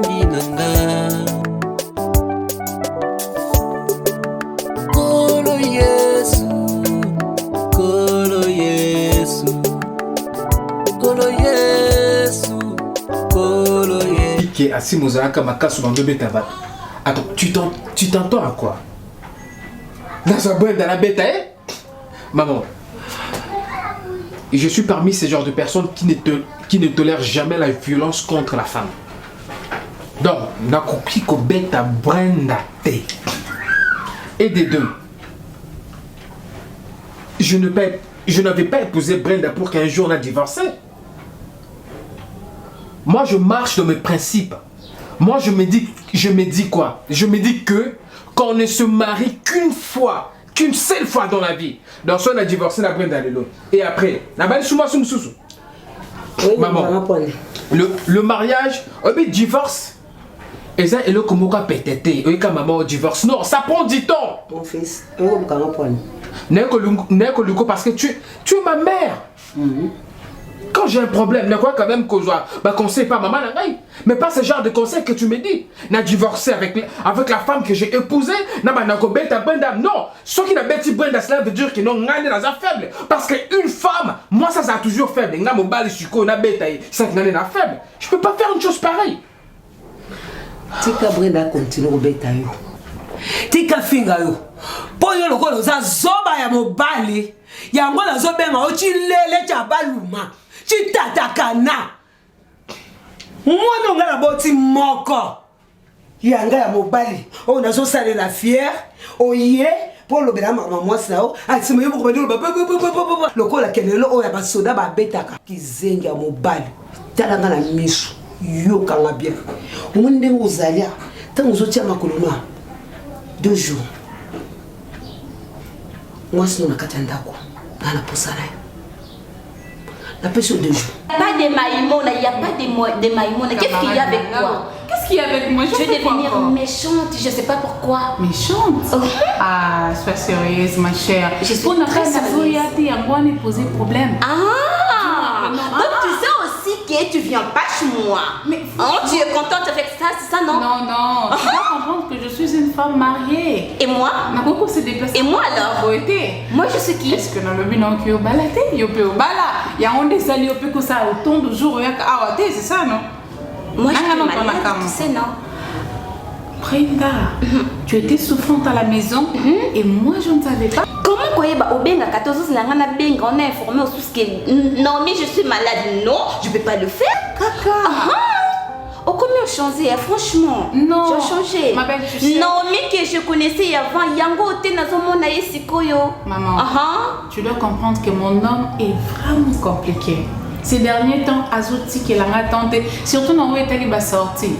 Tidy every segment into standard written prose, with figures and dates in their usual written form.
mokonzi nanga. Kolo Yesu, Kolo Yesu, Kolo Yesu, Kolo Yesu. Qui assis mozalaka makasu bando beta. Attends, tu t'entends à quoi? Dans sa boîte dans la bête, hein? Maman, je suis parmi ces genres de personnes qui ne tolèrent jamais la violence contre la femme. Donc, n'a compris que bête à Brenda te. Et des deux, je n'avais pas épousé Brenda pour qu'un jour on a divorcé. Moi, je marche dans mes principes. Moi, je me dis quoi? Je me dis que qu'on ne se marie qu'une seule fois dans la vie. Dans ce on a divorcé la Brenda Lelo. Et après, la balle sous moi sous sous. Maman, le mariage, le divorce. Et ça, et le comment pétété, et quand maman divorce. Non, ça prend du temps. Mon fils, parce que tu es ma mère. Quand j'ai un problème, n'est quoi quand même que je conseille pas maman mais pas ce genre de conseil que tu me dis. N'a divorcé avec la femme que j'ai épousée, n'a pas Brenda. Non, ce qui n'a pas dit Brenda, cela veut dire que non, n'a pas faible. Parce qu'une femme, moi ça a toujours faible. N'a mon bal suko n'a bête, ça n'a pas faible. Je peux pas faire une chose pareille. Tika Brenda continue au bétail. Tika finga yo. Po yo lokolo za zoba ya mobali. Ya ngola zobenga o chilele cha baluma. Chitatakana. Mwana ngala boti moko. Yanga ya mobali. O nazo sale la fière. Oye pour le bela mama mwasi nao. Atsimo yo ko bendo lokola kelelo o ya basoda ba betaka. Kizenga ya mobali. Talanga na miso. Yo kanga bien. Munde uzalia. Tango zotia makoloma. 2 jours. Mwasi na katandako. Nana posala. La pêche 2 jours. Pas de maïmona, il n'y a pas de maïmona. Qu'est-ce qu'il y a avec toi? Qu'est-ce qu'il y a avec moi? Je vais devenir méchante, je ne sais pas pourquoi. Méchante? Oh. Ah, sois sérieuse, ma chère. Je suis très sérieuse. Moi, on est posé problème. Ah! Donc tu sais aussi que tu viens pas chez moi. Mais tu es contente avec ça, c'est ça, non? Non, non. Tu dois comprendre que je suis une femme mariée. Et moi? Et moi alors? Moi je suis qui? Est-ce que dans le but non qui est au balaté? Il y a au bala. Il y a un des alliés au peu ça autant de jours. C'est ça, non? Moi je suis malade, tu sais, non? Brenda, tu étais souffrante à la maison et moi je ne savais pas. Comment quoi au benga 14 ans on est informé au sous que non mais je suis malade, non, je peux pas le faire. Caca. Oh combien changé franchement? Non. J'ai changé. Ma belle, tu sais. Non mais que je connaissais avant yango te nazomona yesikoyo. Maman. Tu dois comprendre que mon homme est vraiment compliqué. Ces derniers temps, Azouti qui l'a tenté, surtout dans où est allé sortir.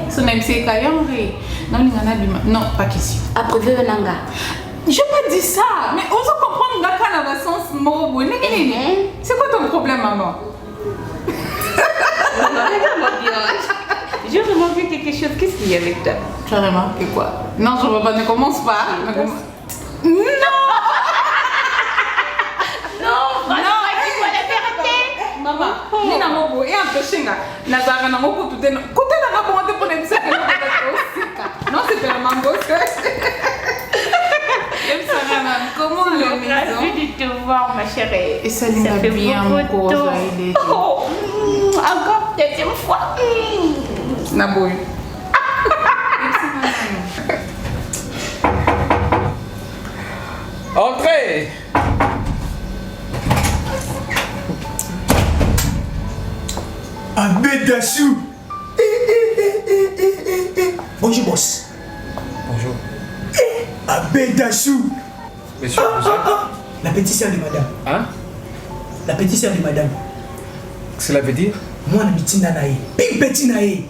Son même c'est Kayonri. Non, pas question. Après Nanga. Je pas dit ça, mais on se comprend Ngaka dans le sens moro. C'est quoi ton problème, maman? J'ai remarqué quelque chose. Qu'est-ce qu'il y a avec toi? Tu as remarqué quoi? Non, je ne pas, ne commence pas. Non! Maman, ni na mobo et un peu chinga. Nazara na mobo tout est non. Côté na mobo on te prenait ça que non c'est tellement beau que. J'aime ça maman. Comment le maison? Ravi de te voir ma chérie. Et ça fait bien mon corps. Encore deuxième fois. Naboy. Entrez. Abédassou. Bonjour boss. Bonjour. Abédassou. Monsieur, vous êtes... La petite sœur de madame. Hein? La petite sœur de madame. Cela veut dire? Moi, je suis nanaï. Big petit naï.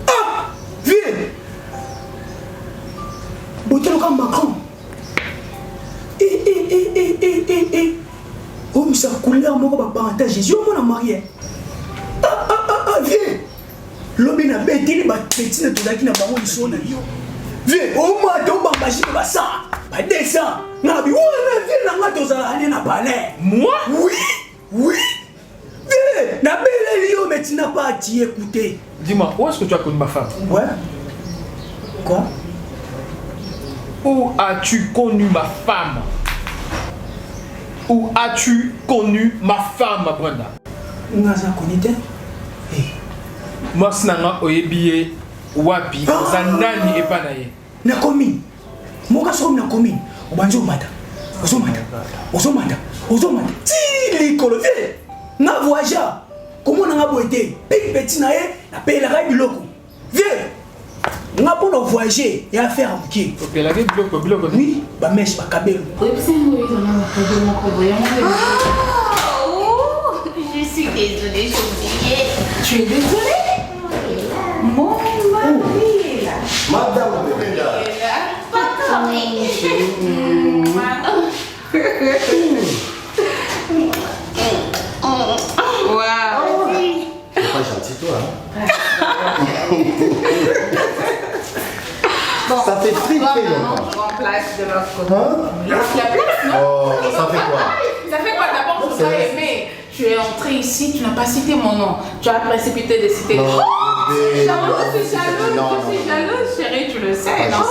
Ah! Viens! Botelo comme Macron. Oh, mais ça a coulé en mot parentage. Jésus, on a marié. Viens! L'homme n'a pas été petit de tout qui n'a pas eu son avion. Viens! Oh, moi, tu vas m'imaginer ça. Pas descend. N'a pas eu. Viens, n'a pas eu ça. N'a pas l'air. Moi? Oui! Oui! Viens! N'a pas eu. Mais tu n'as pas à t'y écouter. Dis-moi, où est-ce que tu as connu ma femme? Ouais. Quoi? Où as-tu connu ma femme? Où as-tu connu ma femme, Brenda? Naza konite. Moi, sinanga oyebiye wapi zanani epanaye. Na commune. Moka somi na commune. Obanjo mata. Ozomata. Ti likolo vie. Na voyageur. Comment on a boité? Petit na ye, na paye la raille biloko. Vie. On a pour voyager et à faire un bouquet. Ok, la vie biloko. Oui, ba mèche ba kabelo. Je suis désolée, j'ai oublié. Tu es désolée? Mon mari là. Madame Belinda. Pas Waouh. C'est pas gentil, toi. Bon, Ça fait très toi, très maintenant, longtemps. tu remplaces de l'autre côté. Hein? La place, non? Oh, ça fait quoi? Ça fait quoi d'abord? Je t'ai aimé. Tu es entré ici, tu n'as pas cité mon nom. Tu as précipité de citer. Non, bébé, Je suis jalouse, non, je suis jalouse, chérie, tu le sais, Ah, non?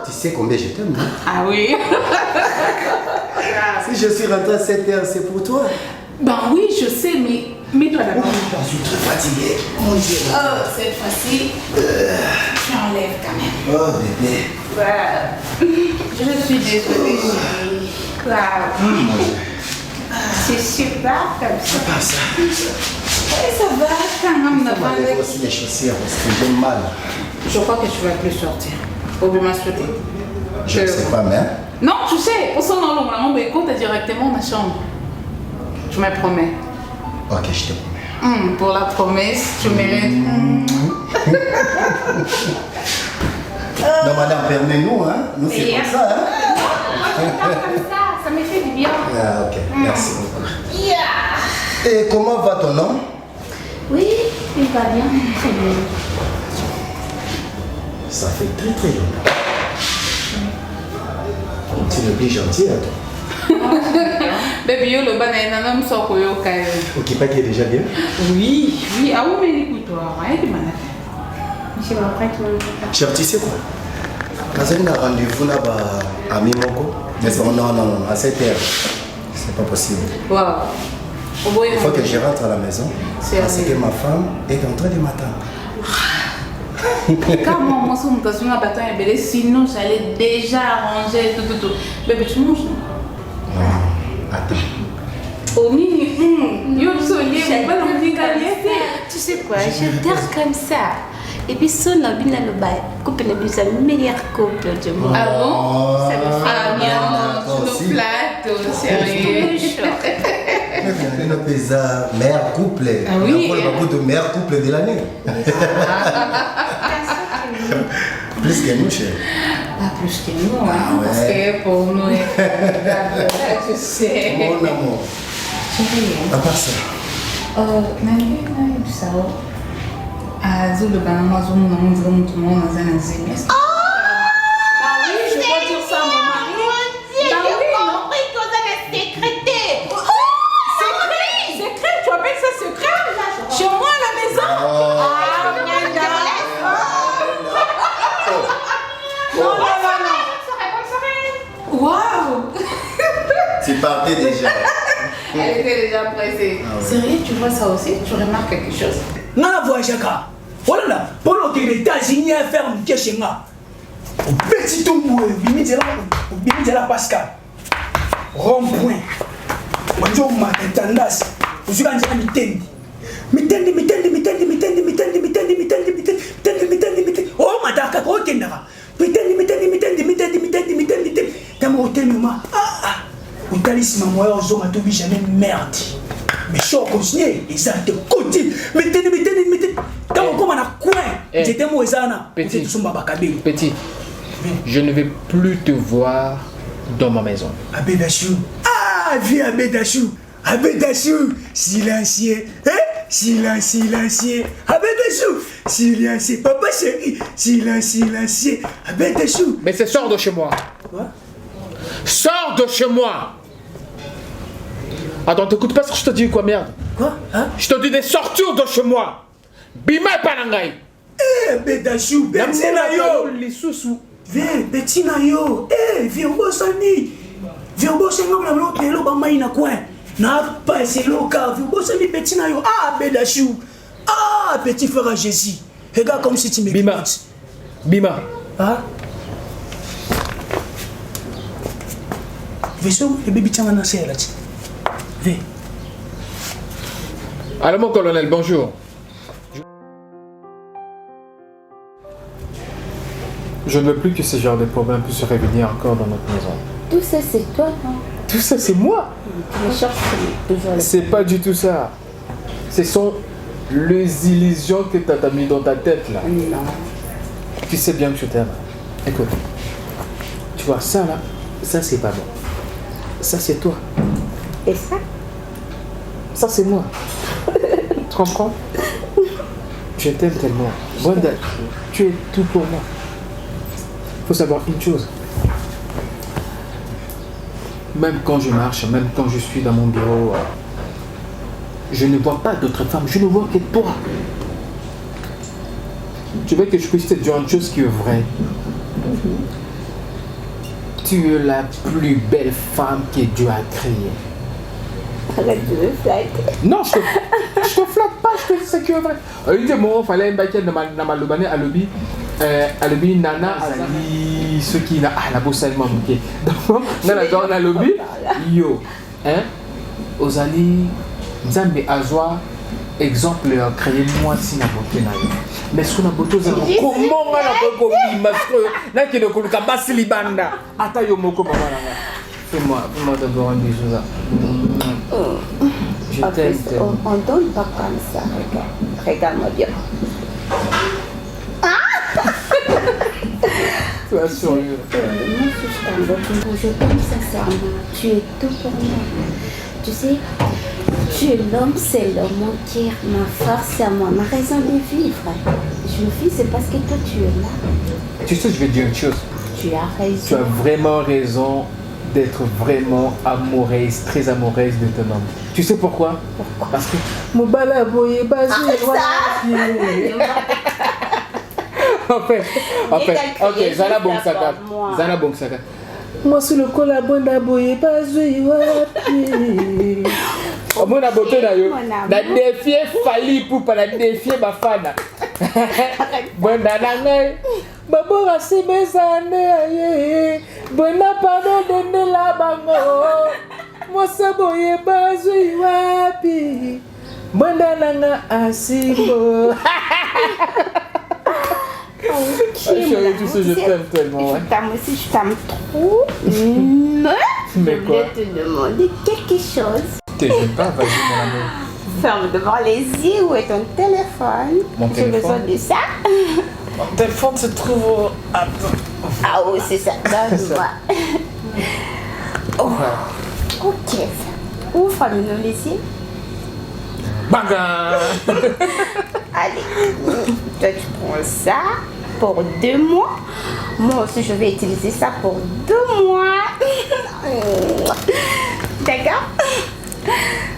tu sais combien je t'aime, non? Ah oui? Si je suis rentré à 7h, c'est pour toi. Ben oui, je sais, mais toi d'abord. Je suis très fatigué. Mon Dieu. Oh, cette fois-ci, tu enlèves quand même. Oh, bébé. Je suis désolée, chérie. C'est super comme ça. Pas ça. Oui, ça va quand même. On m'enlève aussi les chaussures parce que j'ai mal. Je crois que tu vas plus sortir. Au bien souhaiter. Je ne sais pas, mais... Non, tu sais, pour son nom, on écoute directement ma chambre. Tu me promets. Ok, je te promets. Pour la promesse, tu mérites. Non, madame, permets-nous, hein. Nous, c'est comme ça, hein. Comme ça me fait du bien. Ah, ok, merci beaucoup. Et comment va ton nom? Oui, il va bien. Très bien. Ça fait très très longtemps. Tu es le plus gentil, hein, toi. Bébé, yo, le banane, un homme sort au yokai. Ok, pas qui est déjà bien. Oui, ah oui, mais écoute-toi, ouais, tu m'en as fait. Je m'apprête mon Cher, tu sais quoi? Quand on a rendez-vous là-bas à Mimoko, mais non, à 7h, c'est pas possible. Waouh. Il faut que je rentre à la maison parce que ma femme est en train de m'attendre. Quand moi, je suis en bâton et sinon, j'allais déjà arranger tout. Bébé, tu manges, non? Non, attends. Oh, mini, yo, le pas dans Tu sais quoi, j'adore comme ça. Et puis, son abina le bail, couple c'est le meilleur couple du monde. Ah bon? Ça me fait Ah bien. non, tu nous plates, sérieux. On appelle ça meilleur couple. Ah oui. On a beaucoup de meilleurs couples de l'année. Plus que nous, chérie. Pas plus que nous, hein, Ah ouais. parce que pour nous, tu sais. Mon amour. Chérie, À part ça. ça azul banana azul na munzira mtu mwana zana zime. Ah oui, je peux dire ça à mon mari. J'ai compris qu'on a la sécurité. Secret, tu appelles ça secret? Chez moi à la maison? Waouh! Tu partais déjà. Elle était déjà pressée. Sérieux, tu vois ça aussi? Tu remarques quelque chose? Nga voyageur. Voilà, pour l'autre les États-Unis à faire un piège chez moi. Au petit tombeau, au bimé de la Pascal. Rond-point. Bonjour, ma tendasse. Je suis en train de m'éteindre. Oh, ma daka, oh, tenara. Au talisman, moi, aux hommes, à jamais merde. Mais je continue, ils ont de côté. Mettez. Quand on commence à coin, j'étais moi, Petit, je ne vais plus te voir dans ma maison. Abedachou. Ah, viens Abedachou. Silencieux. Hein? Silencieux. Abedachou. Silencieux. Papa chéri. Silencieux. Abedachou. Mais c'est sors de chez moi. Quoi? Sors de chez moi. Attends, t'écoutes pas ce que je te dis, quoi, merde. Quoi? Hein? Je te dis de sortir de chez moi. Bima et Panangai. Eh, Bedachou, Bettina yo. Les sous-sous. Viens, Bettina yo. Eh, viens, Bossani. Viens, Bossani, on a l'autre, l'eau, Bamaïna, quoi. N'a pas c'est local. Viens, Bossani, Bettina yo. Ah, Bedachou. Ah, petit frère à Jésus. Regarde comme si tu m'écoutes. Bima. Bima. Hein? Viens, le bébé tient un ancien là. Viens. Alors mon colonel, bonjour. Je ne veux plus que ce genre de problème puisse se réveiller encore dans notre maison. Tout ça, c'est toi, non? Tout ça, c'est moi. Les choses, c'est toujours C'est pas du tout ça. Ce sont les illusions que tu as mis dans ta tête là. Non. Tu sais bien que je t'aime. Écoute, tu vois ça là, ça c'est pas bon. Ça c'est toi. Et ça? Ça c'est moi. Tu comprends? Je t'aime tellement. Brenda, tu es tout pour moi. Faut savoir une chose. Même quand je marche, même quand je suis dans mon bureau, je ne vois pas d'autres femmes, je ne vois que toi. Tu veux que je puisse te dire une chose qui est vraie. Tu es la plus belle femme que Dieu a créée. Arrête de me flatter. Non, je te flatte pas, je te dis ce qui est vrai. Il dit, moi, il fallait un baquet de ma lobane à l'obi. À l'obi, nana, azali, ceux qui n'a. Ah, la bosse, elle m'a manqué. Donc, on a l'obi. Yo. Hein? Ozali, Nzambe Azwa, exemple, créez-moi si n'a pas naï. Mais ce qu'on a beau dire, comment on a pas compris? Parce que là, qui ne connaît pas si libanda. Attends, yo moko, maman. Fais-moi d'abord un bisou là. Je t'aime. On donne pas comme ça, regarde. Regarde-moi bien. Tu es sérieux? Moi, je t'aime beaucoup. Je t'aime sincèrement. Tu es tout pour moi. Tu sais, tu es l'homme, c'est l'homme, mon cœur, ma force, c'est moi, ma raison de vivre. Je vis, c'est parce que toi, tu es là. Tu sais, je vais te dire une chose. Tu as raison. Tu as vraiment raison d'être vraiment amoureuse, très amoureuse de ton homme. Tu sais pourquoi? Pourquoi? Parce que mon balaboye basé. En fait, ok, Zala Bongsaka. Zala Bongsaka. Moi, sur le col, la bonne aboye basé. Mon aboté d'ailleurs. La défier Fali pour pas la défier ma fana. Bon, nananay. Babo rasi mes années. Bon, n'a pas donné la bango. Moi, ça boye basé. Wapi. Bon, nanana asibo. Chérie, tu sais, je t'aime tellement. Je t'aime aussi, je t'aime trop. Mais je voulais te demander quelque chose. T'es jeune pas, vas-y mon amour. Ferme devant les yeux, où est ton téléphone? Mon téléphone. J'ai besoin de ça. Mon téléphone se trouve... Attends. Ah oui, c'est ça. Donne-moi. Oh. Ok. Ouvre-nous les yeux. Baga. Allez. Toi, tu prends ça pour 2 mois. Moi aussi, je vais utiliser ça pour 2 mois. D'accord?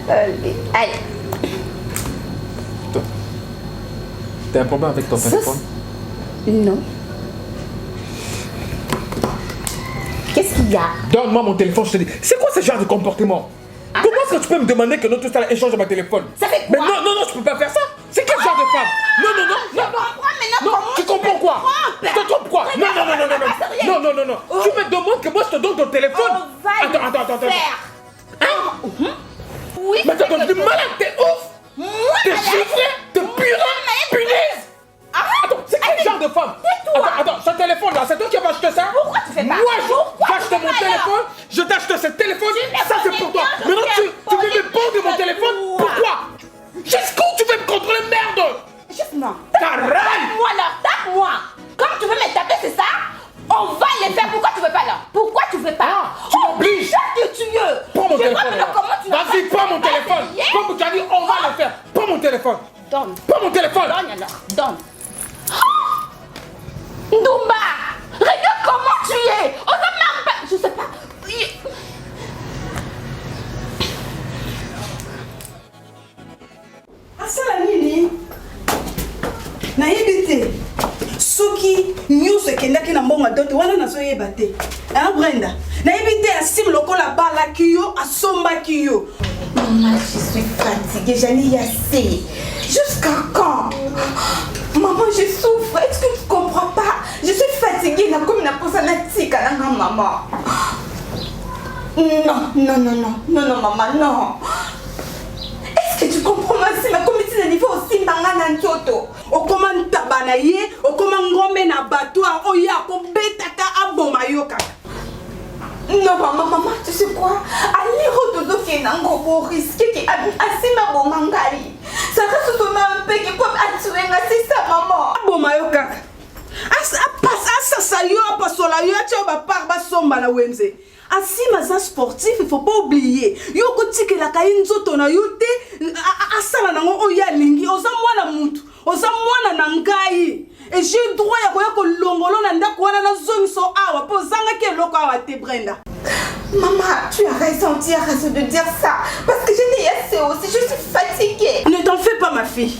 Allez. T'as un problème avec ton téléphone? Non. Qu'est-ce qu'il y a? Donne-moi mon téléphone, je te dis. C'est quoi ce genre de comportement? Comment est-ce que tu peux me demander que notre salle échange ma téléphone? Ça fait quoi? Mais non, je peux pas faire ça. C'est quel genre de femme? Non, tu comprends quoi? Je te trompe quoi? Non. Tu me demandes que moi je te donne ton téléphone? Attends. Hein? Oui. Mais t'as du malade, t'es ouf! T'es chiffré, t'es punaise! Attends, c'est quel genre de femme? Attends, ce téléphone là, c'est toi qui vas acheter ça? Pourquoi tu fais pas? Moi, j'achète mon téléphone, je t'achète ce téléphone, ça c'est pour toi. Maintenant, tu veux me prendre mon téléphone? Pourquoi? Jusqu'où tu veux me contrôler, merde? Justement. Carrément! Tape-moi là, tape-moi! Comme tu veux me taper, c'est ça? On va les faire. Pourquoi tu veux pas là? Pourquoi tu veux pas? Tu m'obliges! Que tu veux! Prends mon téléphone! Vas-y, prends mon téléphone! Comme tu as dit, on va le faire! Prends mon téléphone! Donne! Prends mon téléphone! Donne alors! Donne! Ndoumba! Regarde comment tu es! On a même pas... Je sais pas... kozonga dote wana nazoyeba te. Hein Brenda? Nayebi te Asim lokola balaki yo, asombaki yo. Maman, je suis fatiguée, j'en ai assez. Jusqu'à quand? Maman, je souffre. Est-ce que tu comprends pas? Je suis fatiguée, comme la personne tika, maman. Non, maman, non. Est-ce que tu comprends ma si ma comité de niveau aussi mangana ntoto? O comment tabanaye, o comment ngombe na batwa, o ya ko betaka aboma yoka. Non, maman, tu sais quoi? Allez, retourne qui est nango pour risquer qui assez ma bon mangali. Ça reste tout un peu qui peut attirer c'est ça, maman. Aboma yoka. Asa sayo apasola yo acha ba par ba somba na wenze. Asima za sportif, il faut pas oublier. Yo ko tikela ka inzoto na yo te asala nango oya lingi oza mwana mutu. Oza mwana na ngai. Et j'ai droit ya koya ko longolo na ndako wana na zongiso awa po zanga ke loko awa te Brenda. Maman, tu as raison de dire ça. Parce que je n'ai assez aussi, je suis fatiguée. Ne t'en fais pas ma fille.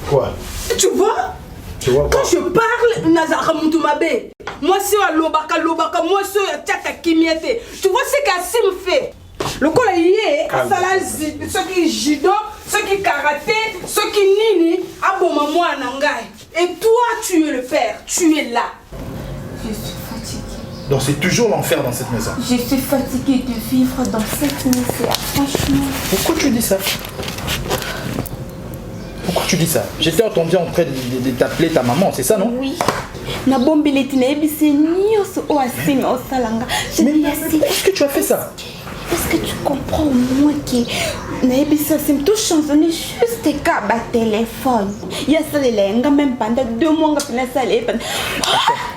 Quoi? Tu vois? Tu vois quoi? Quand je parle, Nazara Moutumabe. Moi, c'est à lobaka, moi, c'est à tchata kimiete. Tu vois ce qu'Assim fait? Le col est ceux qui judo, ceux qui karaté, ceux qui nini, aboma moi nangai. Et toi, tu es le père, tu es là. Je suis fatiguée. Donc c'est toujours l'enfer dans cette maison. Je suis fatiguée de vivre dans cette misère, franchement. Pourquoi tu dis ça? Pourquoi tu dis ça? J'étais entendu en train de t'appeler ta maman, c'est ça, non? Oui. Na bombeleti na ebisi nyonso o Asim o salanga. Est-ce que tu as fait ça? Est-ce que tu comprends au moins que na ebisi Asim tout chansonné juste ka ba téléphone. Ya salenga même pendant 2 mois nga pena salé.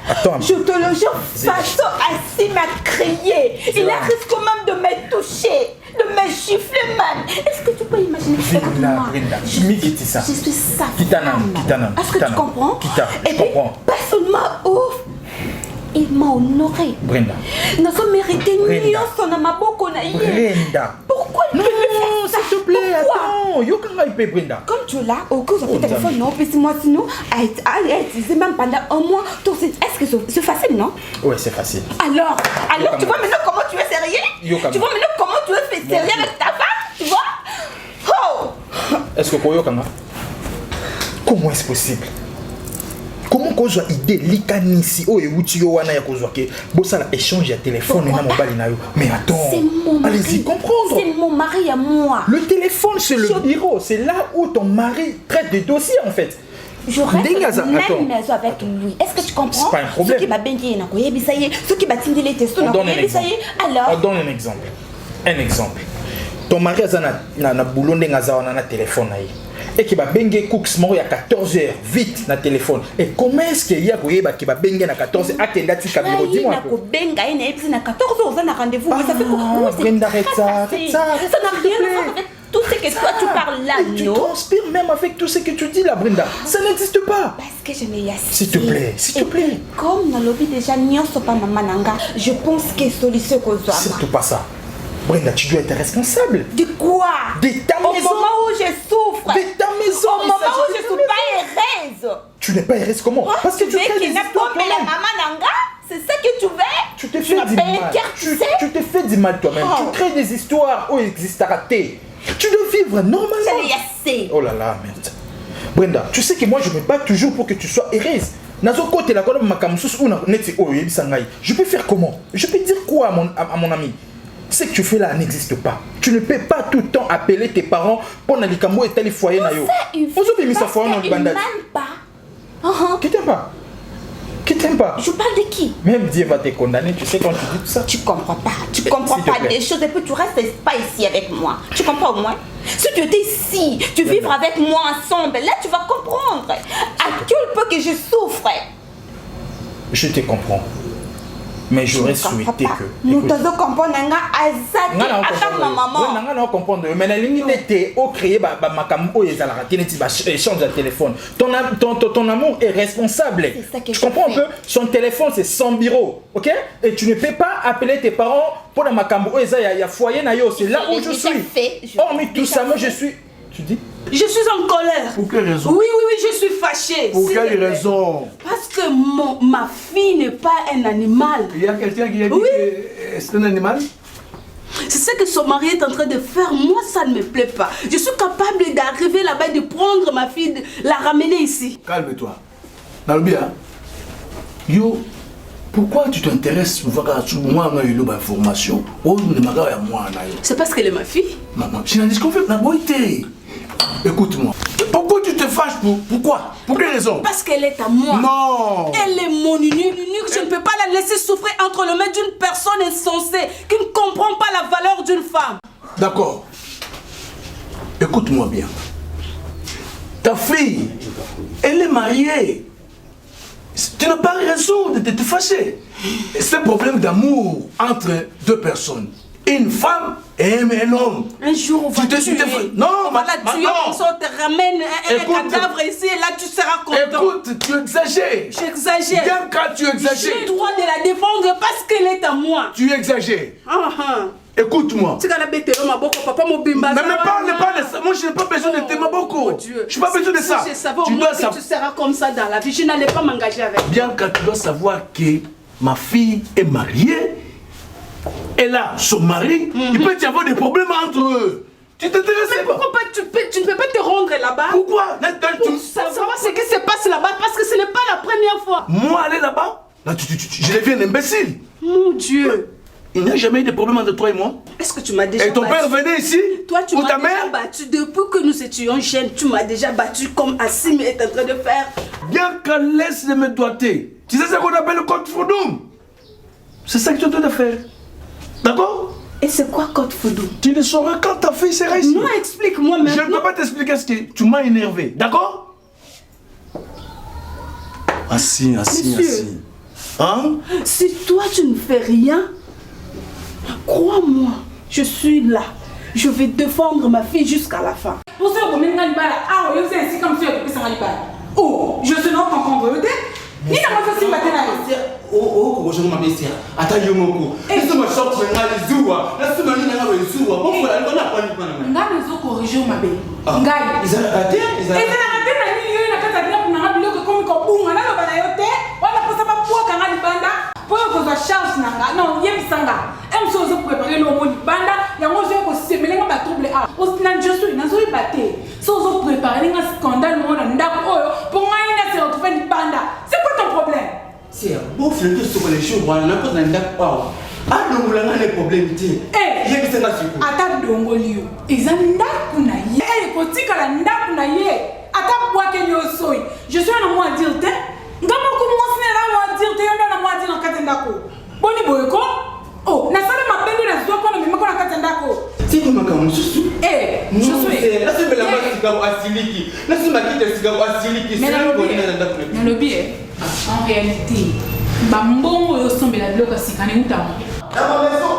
Attends. Je te le jure, façon Asim a crié. Il arrive quand même de me toucher, de me gifler, man. Est-ce que tu peux imaginer? Brenda, ça. Je suis sa Kitanam. Est-ce que tu comprends? Je comprends. Pas seulement ouf, il m'a honoré. Brenda. Nous avons mérité nyonso na maboko na ye. Brenda. Pourquoi il non, peut me faire ça? S'il te plaît, pourquoi? attends. Yokanga ipe Brenda. Comme tu l'as, au cas où j'ai téléphone, non, puis moi sinon, à utiliser même pendant 1 mois. Est-ce que c'est facile, non? Oui, c'est facile. Alors, tu vois maintenant comment tu es sérieux? Tu vois maintenant comment tu es fait sérieux avec ta femme? Tu vois? Oh! Est-ce que Koyokanga? Comment est-ce possible? Comment qu'on soit idée likanisi o euti yo wana ya kozwa ke bosala échange ya téléphone na mobali na yo. Mais attends. Allez-y comprendre. C'est mon mari à moi. Le téléphone c'est le bureau, c'est là où ton mari traite des dossiers en fait. Je reste même maison avec lui. Est-ce que tu comprends? C'est pas un problème. Ce qui va bien dire, ce qui va t'indiquer les tests, alors. On donne un exemple. Un exemple. Ton mari a na boulot ndengaza na téléphone na ye. Et qui va bengue cooks mort à 14h vite na téléphone. Et comment est-ce qu'il y a qui va bengue à 14h à quelle date tu as dis-moi un peu. Benga à 14h on a rendez-vous. Ça fait quoi? Brenda, arrête ça. Ça n'a rien à voir avec tout ce que toi tu parles là, non? Tu transpires même avec tout ce que tu dis là, Brenda. Ça n'existe pas. Parce que je n'ai assez. S'il te plaît, s'il te plaît. Comme dans le lobby déjà nyonso pa maman nanga, je pense que solution kozwa. C'est tout pas ça. Brenda, tu dois être responsable. De quoi? De ta maison. Au moment où je souffre. De ta maison. Au moment où je ne suis pas heureuse. Tu n'es pas heureuse comment? Parce que tu crées des histoires toi-même. La maman nanga, c'est ça que tu veux? Tu te fais du mal. Tu te fais du mal toi-même. Tu crées des histoires où il existe à rater. Tu dois vivre normalement. J'en ai assez. Oh là là, merde. Brenda, tu sais que moi je me bats toujours pour que tu sois heureuse. Je peux faire comment? Je peux dire quoi à mon ami? Ce que tu fais là n'existe pas. Tu ne peux pas tout le temps appeler tes parents pour aller au et foyer. Qui t'aime pas? Qui t'aime pas? Je parle de qui? Même Dieu va te condamner, tu sais quand tu dis tout ça. Tu comprends pas. Tu comprends pas des choses et puis tu restes pas ici avec moi. Tu comprends au moins? Si tu étais ici, tu vivras avec moi ensemble, là tu vas comprendre à quel point que je souffre. Je te comprends. Mais j'aurais souhaité que. Nous te comprendre ma maman. Comprendre. Mais la ligne était au créer ma camou et échange de téléphone. Ton amour est responsable. Tu comprends un peu? Son téléphone c'est son bureau, ok? Et tu ne peux pas appeler tes parents pour ma camou et ça y a foyer na yo. C'est là où je suis. Hormis tout ça, moi je suis. Tu dis? Je suis en colère. Pour quelle raison? Oui, je suis fâchée. Pour quelle raison? Parce que ma fille n'est pas un animal. Il y a quelqu'un qui a dit que c'est un animal? C'est ce que son mari est en train de faire. Moi, ça ne me plaît pas. Je suis capable d'arriver là-bas, de prendre ma fille, de la ramener ici. Calme-toi. Nalbia, yo, pourquoi tu t'intéresses souvent à moi, à l'information? C'est parce qu'elle est ma fille. Maman, je n'ai dit qu'on fait la beauté. Écoute-moi. Pourquoi tu te fâches? Pourquoi? Pour quelle raison? Parce qu'elle est à moi. Non. Elle est mon unique. Je ne peux pas la laisser souffrir entre les mains d'une personne insensée qui ne comprend pas la valeur d'une femme. D'accord. Écoute-moi bien. Ta fille, elle est mariée. Tu n'as pas raison de te fâcher. C'est un problème d'amour entre deux personnes. Une femme et un homme. Un jour, on va tuer. Non, on va la tuer, on te ramène un cadavre ici et là tu seras content. Écoute, tu exagères. J'exagère. Bien quand tu exagères. J'ai le droit de la défendre parce qu'elle est à moi. Tu exagères. Écoute-moi. Tu vas bêter ma boca, papa mon bimba. Ne me parle pas de ça. Moi, je n'ai pas besoin de tes maboko. Je n'ai pas besoin de ça. Je savais au moins que tu seras comme ça dans la vie. Je n'allais pas m'engager avec. Bien quand tu dois savoir que ma fille est mariée, elle a son mari, il peut y avoir des problèmes entre eux. Tu t'intéresses pas? Mais pourquoi tu ne peux pas te rendre là-bas? Pourquoi? Pour savoir ce qui se passe là-bas, parce que ce n'est pas la première fois. Moi, aller là-bas, je deviens un imbécile. Mon Dieu. Il n'y a jamais eu de problème entre toi et moi. Est-ce que tu m'as déjà battu? Et ton père venait ici? Toi, tu m'as déjà battu. Depuis que nous étions jeunes, tu m'as déjà battu comme Assim est en train de faire. Bien qu'elle laisse de me doiter. Tu sais ce qu'on appelle le code Foudoum? C'est ça que tu es en train de faire. D'accord? Et c'est quoi code Foudoum? Tu le sauras quand ta fille sera ici. Non, explique-moi maintenant. Je ne peux pas t'expliquer ce que tu m'as énervé. D'accord? Assis. Hein? Si toi tu ne fais rien, crois-moi, je suis là. Je vais défendre ma fille jusqu'à la fin. Oh, je suis non comprendre. Ni na maso si matena. Oh, je m'en vais. Attends, yo moko. Est-ce que ma shop c'est nga zuwa? Est-ce que ma nina nga zuwa? Bon voilà, on a pas ni pas na. Nga nous corriger ma bé. Ngai. Ils ont raté, na nini yo na kata bila kuna ngabilo ko komi ko bunga na bana yote. Wala posa ba po kanga libanda. Po ko za charge na nga. Non, yebisanga. Emso zo préparer le mot libanda. Ya ngo zo ko semele nga ba trouble a. Osina josu na zo ibate. So zo préparer nga scandale mo na ndako oyo. Po nga ina se retrouver libanda. C'est quoi ton problème? C'est bon, frère, que ce que les choses vont n'importe quoi. Ah, donc vous avez des problèmes. Eh, j'ai vu ça là. Ata dongolio. Ezanda kuna ye. Eh, kotika la ndakuna ye. Ata boake nyosoi. Je suis un moi dire te. Ngama ko mo sinela moi dire te yonda na moi dire na katendako. Boni boyeko. Oh, na sala mabendo na zoko na mimako na katendako. Si tu m'as comme chouchou. Eh, je suis. Là c'est la base qui va asiliki. Là c'est ma qui va asiliki. Mais le lobby en réalité, bambongo yo sombe la bloc sikane uta. Dans ma maison.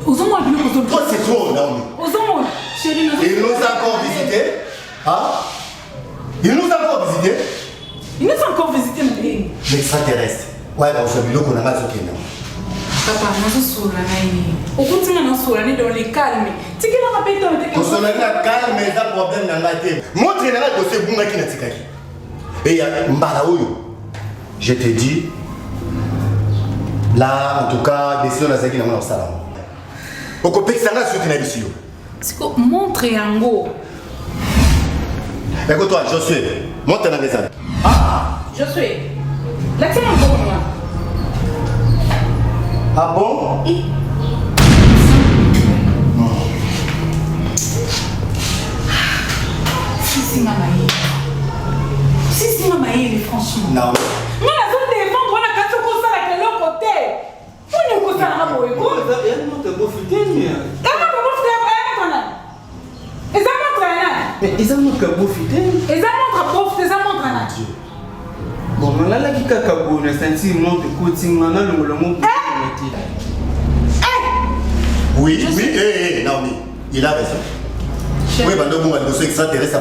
Ozomo bloc ozomo. Toi c'est trop, Naomi. Ozomo, chérie. Il nous a encore visité. Hein? Il nous a encore visité. Il nous a encore visité, mon bé. L'extraterrestre. Ouais, bah, on s'est qu'on a mal sauté, non? Papa, nous sommes sur la naïve. Au continue, nous sommes dans les calmes. Tu sais qu'il a répété dans les calmes. Nous sommes calmes, mais il y a un problème dans la tête. Montre le dossier pour moi qui n'a pas. Et il y a Mbaraoyo. Je te dis, là, en tout cas, décision dans la dans le salon. Au côté de ça, je suis ici. C'est quoi? Montre un go. Écoute-toi, Josué, monte dans les salles. Ah, Josué. Là, c'est un bon moi. Ah bon? Si, maman, franchement. Non. Mais la zone de défendre, on a qu'à se consoler de l'autre côté. On est au côté de la boue. Il y a un autre beau fidèle. Ils ont un beau fidèle. Bon, là, là, qui a un sentiment de coaching, on a le mot. Oui, Naomi, il a raison. Oui, pendant que le dossier extraterrestre,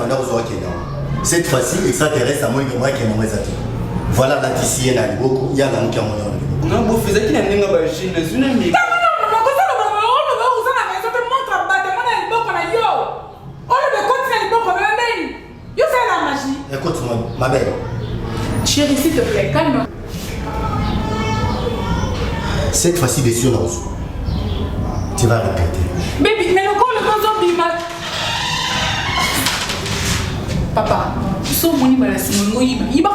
cette fois-ci, extraterrestre, moi, il y a un voilà, là, ici, il y a un beaucoup, il y a un qui a un non, vous faites qu'il y a un Chine, c'est une amie. On Ma belle. Chérie, s'il te plaît, calme. Cette fois-ci, dessus, tu vas répéter. Baby, mais le temps bima. Papa, je suis mon image, je sais pas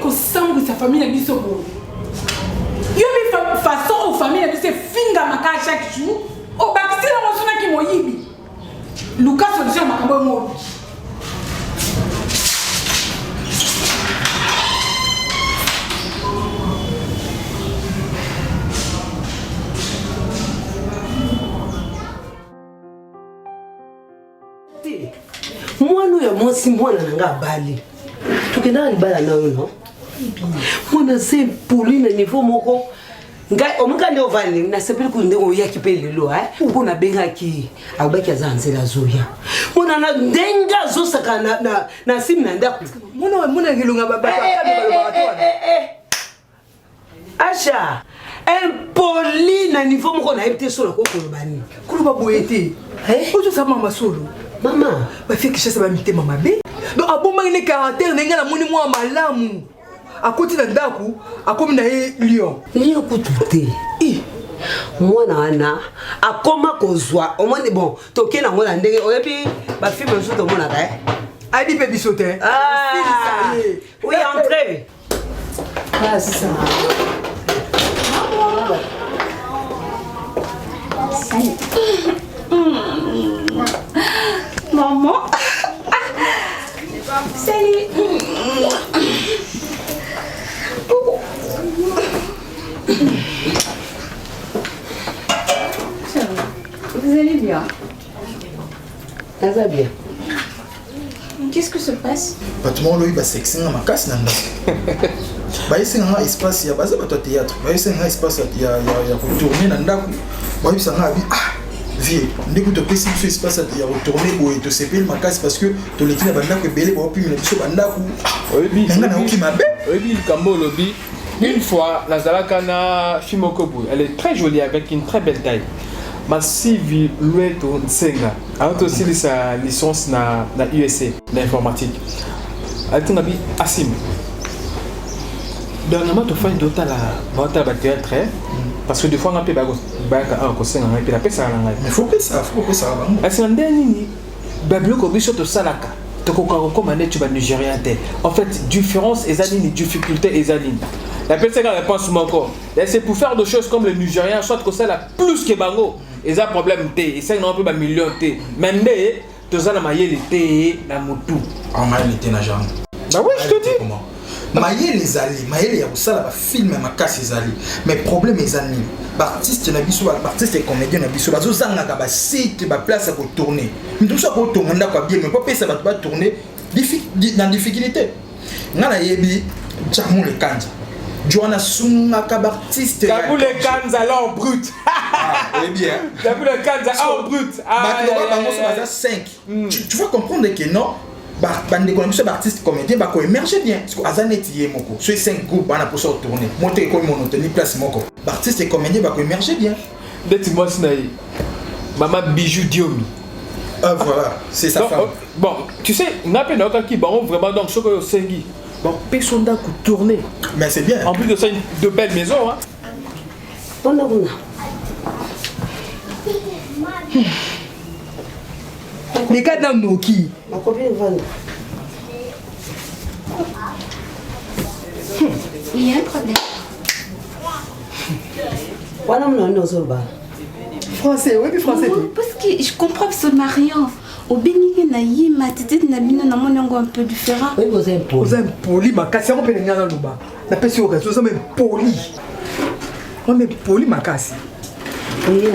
que sa famille n'a mis ce mot. Il y a une façon aux familles de se finga maka chaque jour. Au bâti la monsona qui m'a yibi. Lucas solution m'a kambo mo. Moi nous ya moi si moi na nga bali. Tukenda libala na yo no. Mwana se poli na niveau moko ngai omukande ovali na sepeli kunde oya kipelelo ukuna benga ki akubaki azanzela zoya mwana na ndenga zosaka na simu na ndako mwana ngilunga baba Asha impoli na niveau moko na epte solo ko kolobani koloba boyete ojo sa mama solo mama ba fait que ça va mité mama be donc abomba ne caractère nenga na moni mwa malamu akoti na ndaku akomi na ye lion lion kutute mwana wana akoma kozwa omone bon toke na ngona ndenge oyebi ba film nso to mona ka adi pe bisote oui entrez ah c'est ça maman salut. Vous allez bien? Ça va bien. Qu'est-ce que se passe? Bâtiment lui bah sexy na makas na nda. Bah ici un espace ya base bato théâtre. Bah ici un espace ya retourner na nda. Bah ici un abi vie. Ndeko to pesi ce espace ya retourner ou to sepel makas parce que to l'équipe na banda ko belé ba puis na biso banda ku. Oui, na na ki mabe. Oui, Kambo lobby. Une fois, la Zalakana Shimokobu, elle est très jolie avec une très belle taille. Ma Sylvie Lueto Nsenga, elle a aussi sa licence na USA, l'informatique. Elle est un Assim. Dernièrement, tu fais une autre théâtre, parce que des fois, on a fait un conseil, on a fait la paix. Mais il faut payer ça, il faut payer ça. Elle s'est dit, Babylon, comme sur le Salaka. En fait, différence et difficulté et la personne qui pense mon corps. C'est pour faire des choses comme le Nigérien, soit que ça a plus que Bango. Et ça problème et ça non plus million t. Même tu as la maille té na motu. En maille té na jambe. Bah oui, je te dis. Maille les alliés, maille ya ça la film ma casse les alliés. Mais problème les amis. Artiste na biso, artiste et comédien na biso, bazo zanga ka ba site ba place pour tourner. Mais tout ça pour tourner na quoi bien, mais pas ça va tourner dans difficulté. Ngana yebi Jamon le Kanja. Joanna Sunga artiste. Kabou le Kanza alors brut. Oui bien. Kabou le Kanza en brut. Ah, 5. Tu vas comprendre que non. Bande comme artiste comédien ba ko émerger bien parce que azaneti ye moko. Ce 5 groupes bana pour sortir tourner. Monter comme monotone place moko. Artiste et comédien ba ko émerger bien. Dis-moi Sinaï. Maman Bijou Diomi. Ah voilà, c'est sa femme. Bon, tu sais, n'a pas d'autres qui bon vraiment donc ce que Sengi. Bon, personne n'a tourner. Mais c'est bien. En plus de ça, de belles maisons. Hein. Bon, les cas d'un Noki. Ma copine vend. Il y a un problème. Voilà mon nom Zolba. Français, oui, français. Parce que je comprends absolument rien. Au Bénin, naïe, ma tête n'a bien dans mon langue un peu différent. Oui, vous êtes poli. Vous êtes poli, ma casse, on peut venir dans le bas. La personne au reste, vous êtes poli. On est poli, ma casse. Oui,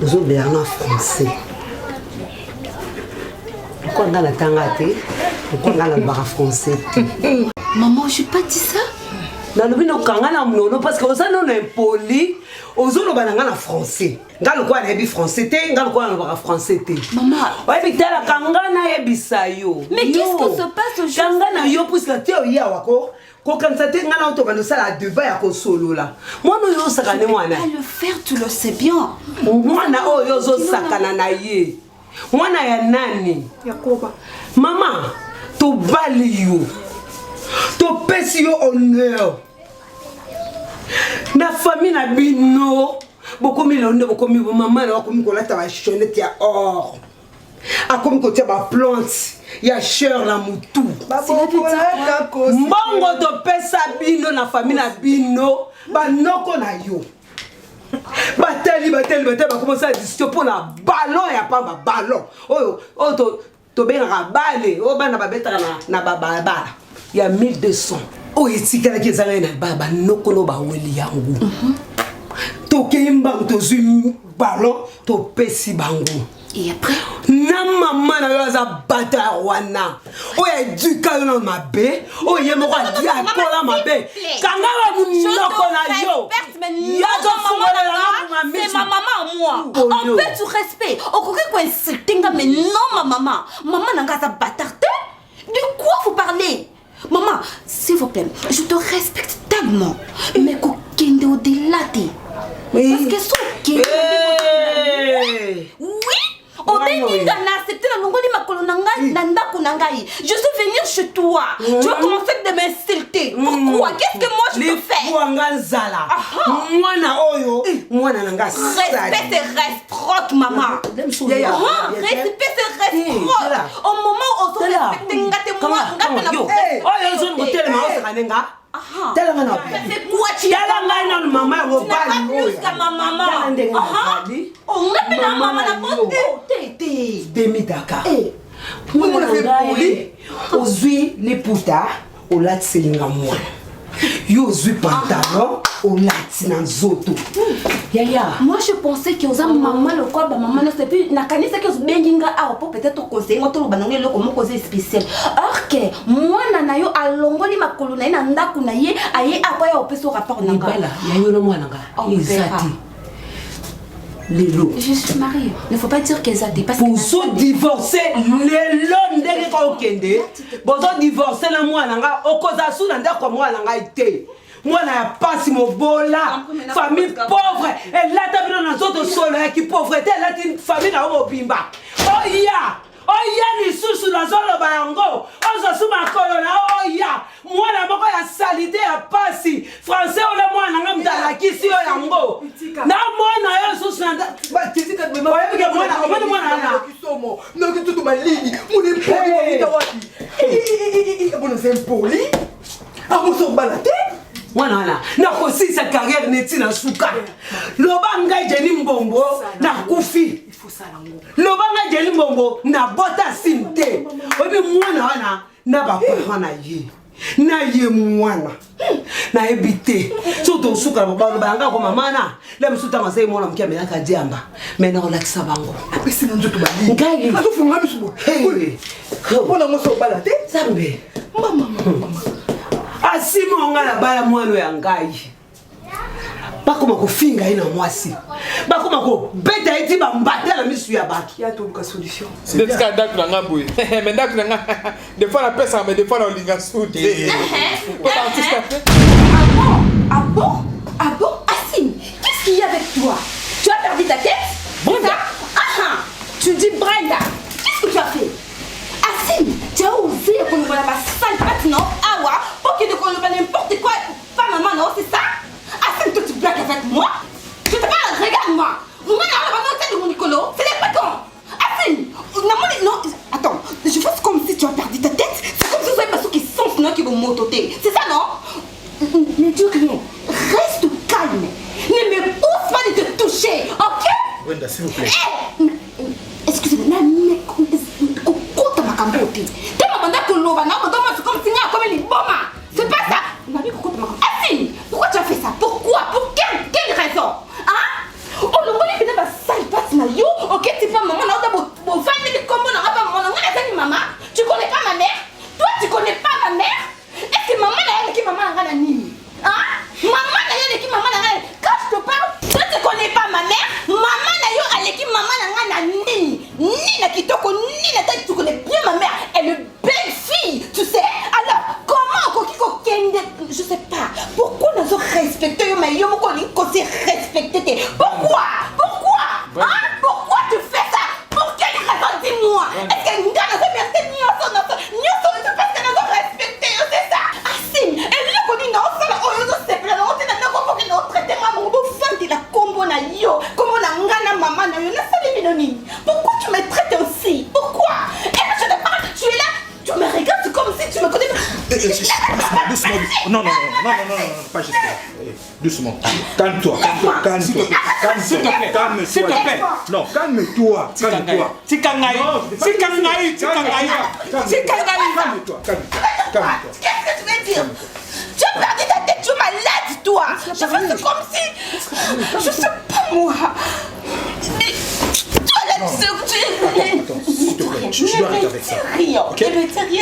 vous êtes bien en français. Pourquoi on a la tangate? Pourquoi on a le bar français? Maman, je n'ai pas dit ça. Dans le bino kangana mnono parce que osa non impoli ozolo bananga français ngalo kwa na bi français te ngalo kwa na français te maman ouais bitala kangana yebisa yo mais qu'est-ce qui se passe aujourd'hui kangana yo puisque te ya wako ko kanisa te ngana to bano sala débat ya ko solo la mwana yo sakane mwana pas le faire tu le sais bien mwana o yo zo sakana na ye Mwana ya nani? Yakoba. Maman, to bali yo. To pesi yo honneur. Na famille na bino. Bokomi londe bokomi maman na bokomi kolata ba chonette ya or. Akomi kotia ba plante ya chair na mutu. Mbongo to pesa bino na famille na bino ba noko na yo. Bateli ba commencer à discuter pour la ballon ya pas ba ballon. Oh to benga balé, oh bana ba betara na baba. Il y a 1200. Oh etikala ki ezanga na baba noko no ba weli yangu. To kemba to zui ballon to pesi bango. Et après? Na maman na yo za bata wana. O ya duka yo na mabe. O ye mo kwa dia kola mabe. Kanga wa munoko na yo. C'est ma maman moi. On peut tout respect. On croit qu'on insulte mais non ma maman. Maman n'a pas bâtard. De quoi vous parlez? Maman, s'il vous plaît, je te respecte tellement. Mais qu'au-kende au-delà de. Parce que ce qui oui. Je suis venue chez toi. Tu as commencé de m'insulter. Pourquoi? Qu'est-ce que moi je peux faire? Respect et reste maman. Respect et reste. Au moment où on se respecte, moi je pensais que aux maman le quoi maman ne sait plus na kanisa que benginga a peut-être conseiller ngoto banange le comment causer spécial or que moi na yo alongoli makolo na ina ndaku na ye aye apa ya opeso rapport nanga ya yo no mwana nga izati lelo je suis mariée ne faut pas dire qu'elles ont dépassé pour se divorcer lelo ndenge ka okende bozo divorcer na mwana nga okoza su na ndako mwana nga ite mwana ya pasi mobola famille pauvre et là tabino na zoto solo ya ki pauvreté là une famille na mobimba oya ni susu na zolo bayango ozo suma kolo na oya mwana moko ya salite ya pasi français ole mwana nga mtala kisi yo yango na mwana yo susu na ba kitika bema oya mwana na kisomo no kitutu malini mune poli na wapi bono c'est poli amuso balate wana na kosisa carrière neti na suka loba ngai jeni mbombo na kufi loba ngai jeni mbombo na bota simte obi mwana wana na bapa na ye mwana na ebite soto suka baba loba nga ko mama na le msuta masai mwana mkia melaka diamba mena relaxa bango apesi na nzoto bali ngai azofunga misubo bona moso balate zambe mama asimo nga na bala mwana ya ngai bakoma kofinga ina mwasi bakoma ko beta iti bambata na misu ya baki ya to ka solution c'est des cas d'acte nga boy mais d'acte nga des fois la pesa mais des fois la linga soute ah bon Assine, qu'est-ce qu'il y a avec toi? Tu as perdu ta tête? Brenda. Tu dis Brenda, qu'est-ce que tu as fait? Assine, tu as osé qu'on ne voit pas sale patte non? Awa, pour qu'il ne connaisse pas n'importe quoi. Pas maman non, c'est ça? Assine, toi tu blagues avec moi? Je te parle, regarde-moi. Moi, je de mon Nicolo, c'est des patons. Assine, non, attends, je fais comme si tu as perdu ta tête. C'est comme si vous avez pas ceux qui sont sinon qui vont m'autoter. C'est ça non? Ne dis rien, reste calme. Ne me pousse pas de te toucher, ok? Brenda, s'il vous plaît. Excusez-moi, mais écoute ma cambote. T'es ma bande que l'eau va non, c'est comme si on a comme une bombe. C'est pas ça. Assine, pourquoi tu as fait ça? Pourquoi? Pour quelle raison? Hein? Oh, le monde est pas sale passe ma yo. Ok, tu pas maman, là, on va faire des combos, on va pas maman. Tu connais pas ma mère? Toi, tu connais pas ma mère? Est-ce que maman n'a qui maman n'a nini? Hein? Maman n'a qui maman n'a quand je te parle, toi tu connais pas ma mère? Maman n'a qui maman n'a nini? Ni na kitoko, ni na tête, tu connais bien ma mère. Elle est belle fille, tu sais? Alors, Doucement. Non, pas jusque là. Doucement. Calme-toi. S'il te plaît. Non, calme-toi. Calme-toi. Qu'est-ce que tu veux dire? Tu as perdu ta tête, tu es malade, toi. Je fais comme si... Je sais pas moi. Mais toi là, tu sais... Attends, s'il te plaît, tu dois arrêter avec ça. Ok?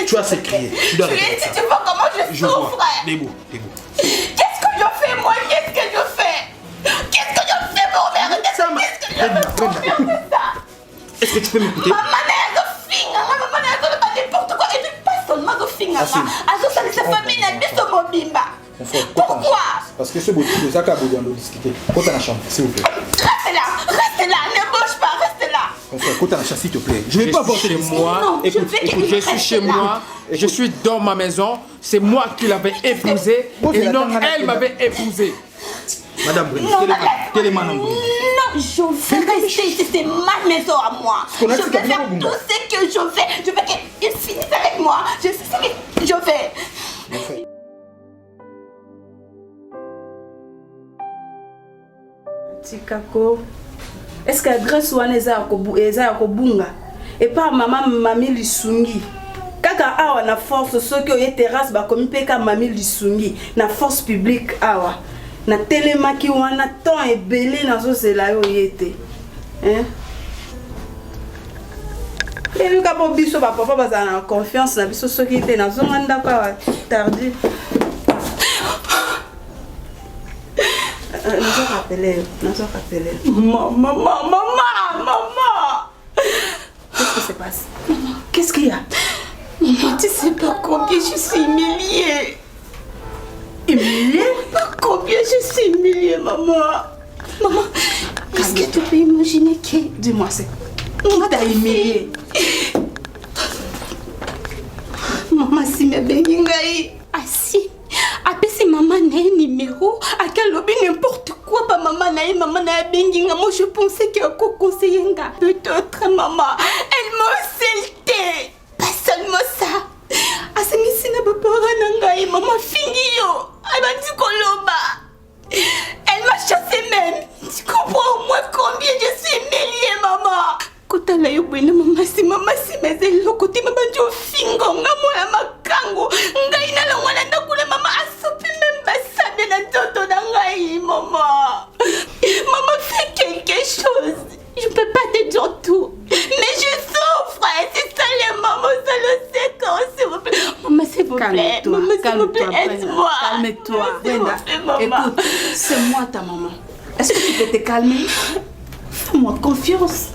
Tu as assez crié. Tu dois arrêter avec ça. Tu vois comment je souffre. Debout. Qu'est-ce que je fais, moi? Qu'est-ce que je fais, mon mère? Qu'est-ce que je fais? Est-ce que tu peux m'écouter? Maman n'a pas n'importe quoi. Et puis pas seulement de finga. Sa famille n'a pas de mobimba. Pourquoi? Parce que ce beau truc, ça on doit discuter. Côte à la chambre, s'il vous plaît. Reste là, ne bouge pas, reste là. Côte à la chambre, s'il te plaît. Je vais pas porter chez moi. Écoute, je suis chez moi. Je suis dans ma maison. C'est moi qui l'avais épousée. Et non, elle m'avait épousée. Madame Brune, quel est Madame Brune? Non, je veux rester ici, c'est ma maison à moi. Je vais faire tout ce que je veux. Je veux qu'il finisse avec moi. Je sais ce que je fais. Tikako, est-ce que grâce à eza kobunga et pas maman mami lisungi kaka awa na force ceux qui ont terrasse ba komi peka mami lisungi na force publique awa na telemaki wana temps ebele nazo zela yo yete hein et ka bo biso ba papa baza na confiance na biso ceux qui étaient nazo nganda kwa tardi. Nous rappeler. Maman. Qu'est-ce qui se passe? Maman, qu'est-ce qu'il y a? Maman, tu sais pas combien je suis humiliée. Humiliée? Combien je suis humiliée, maman. Maman, est-ce que tu peux imaginer que... Dis-moi, c'est qui t'a humiliée? Maman, si me bengingai. Assis. Apesi maman na numéro akalobi n'importe quoi pa maman na benginga. Moi je pensais qu'elle allait conseiller nga. Peut-être maman, elle m'a insulté. Pas seulement ça. Asengisi na bapara na ngai maman fingio. Abandi koloba. Elle m'a chassé même. Tu comprends au moins combien je suis humiliée maman. Kota la yo bwena maman si mais le côté maman jo fingo nga moya makango ngai na la wana ndakule maman asopi même basabe na toto na ngai maman. Maman fais quelque chose. Je peux pas te dire tout. Mais je souffre. C'est ça les mamans, ça le sait quand s'il vous plaît. Maman s'il vous plaît. Maman s'il vous plaît, aide-moi. Calme-toi, Brenda. Écoute, c'est moi ta maman. Est-ce que tu peux te calmer? Fais-moi confiance.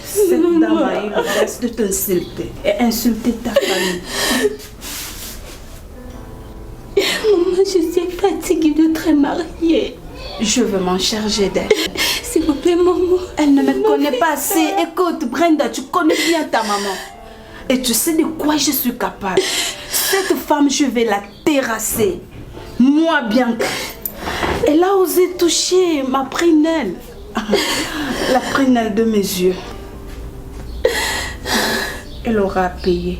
Cette dame a eu l'audace de t'insulter et insulter ta famille. Maman, je suis fatiguée d'être mariée. Je veux m'en charger d'elle. S'il vous plaît, maman. Elle ne me connaît pas assez. Écoute, Brenda, tu connais bien ta maman. Et tu sais de quoi je suis capable. Cette femme, je vais la terrasser. Moi, Bianca. Elle a osé toucher ma prunelle. La prunelle de mes yeux. Elle aura payé.